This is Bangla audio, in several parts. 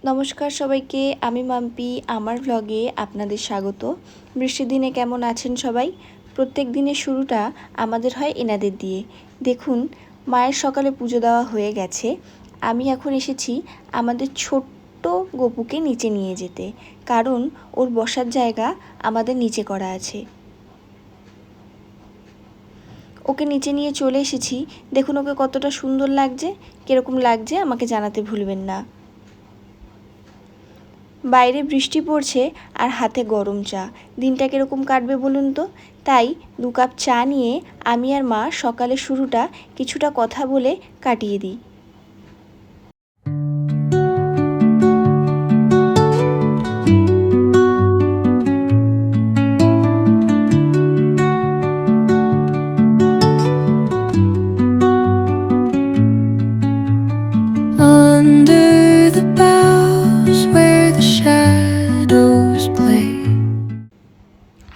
নমস্কার সবাইকে, আমি মাম্পি। আমার ভ্লগে আপনাদের স্বাগত। বৃষ্টির দিনে কেমন আছেন সবাই? প্রত্যেক দিনের শুরুটা আমাদের হয় এনাদের দিয়ে। দেখুন, মায়ের সকালে পুজো দেওয়া হয়ে গেছে। আমি এখন এসেছি আমাদের ছোট্ট গপুকে নিচে নিয়ে যেতে, কারণ ওর বসার জায়গা আমাদের নিচে করা আছে। ওকে নিচে নিয়ে চলে এসেছি। দেখুন ওকে কতটা সুন্দর লাগছে। কীরকম লাগছে আমাকে জানাতে ভুলবেন না। বাইরে বৃষ্টি পড়ছে আর হাতে গরম চা। দিনটা কীরকম কাটবে বলুন তো? তাই 2 কাপ চা নিয়ে আমি আর মা সকালের শুরুটা কিছুটা কথা বলে কাটিয়ে দিই।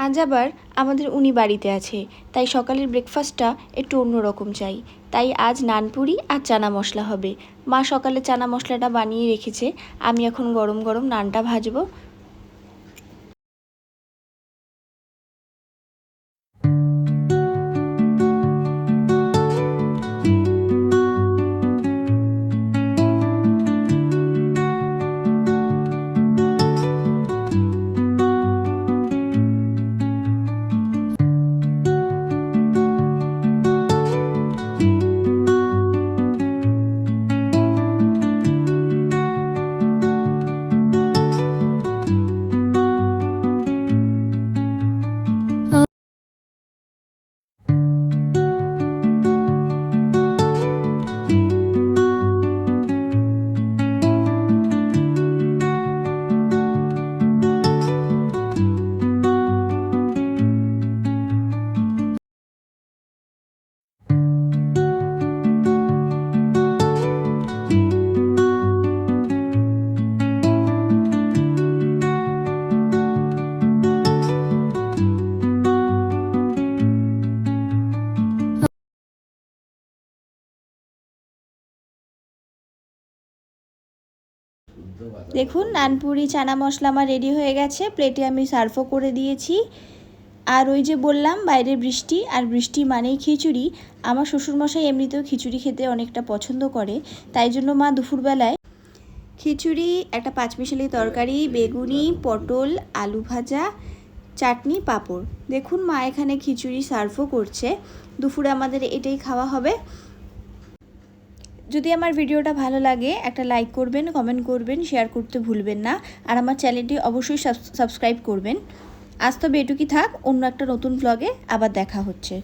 আজ আবার আমাদের উনি বাড়িতে আছে, তাই সকালের ব্রেকফাস্টটা একটু অন্যরকম চাই। তাই আজ নানপুরি আর চানা মশলা হবে। মা সকালে চানা মশলাটা বানিয়ে রেখেছে, আমি এখন গরম গরম নানটা ভাজবো। দেখুন, নানপুরি চানা মশলা আমার রেডি হয়ে গেছে। প্লেটে আমি সার্ভও করে দিয়েছি। আর ওই যে বললাম বাইরে বৃষ্টি, আর বৃষ্টি মানেই খিচুড়ি। আমার শ্বশুরমশাই এমনিতেও খিচুড়ি খেতে অনেকটা পছন্দ করে, তাই জন্য মা দুপুরবেলায় খিচুড়ি, একটা পাঁচমিশালি তরকারি, বেগুনি, পটল, আলু ভাজা, চাটনি, পাঁপড়। দেখুন মা এখানে খিচুড়ি সার্ভও করছে। দুপুরে আমাদের এটাই খাওয়া হবে। যদি আমার ভিডিওটা ভালো লাগে একটা লাইক করবেন, কমেন্ট করবেন, শেয়ার করতে ভুলবেন না। আর আমার চ্যানেলটি অবশ্যই সাবস্ক্রাইব করবেন। আজ তবে এটুকুই থাক, অন্য একটা নতুন ব্লগে আবার দেখা হচ্ছে।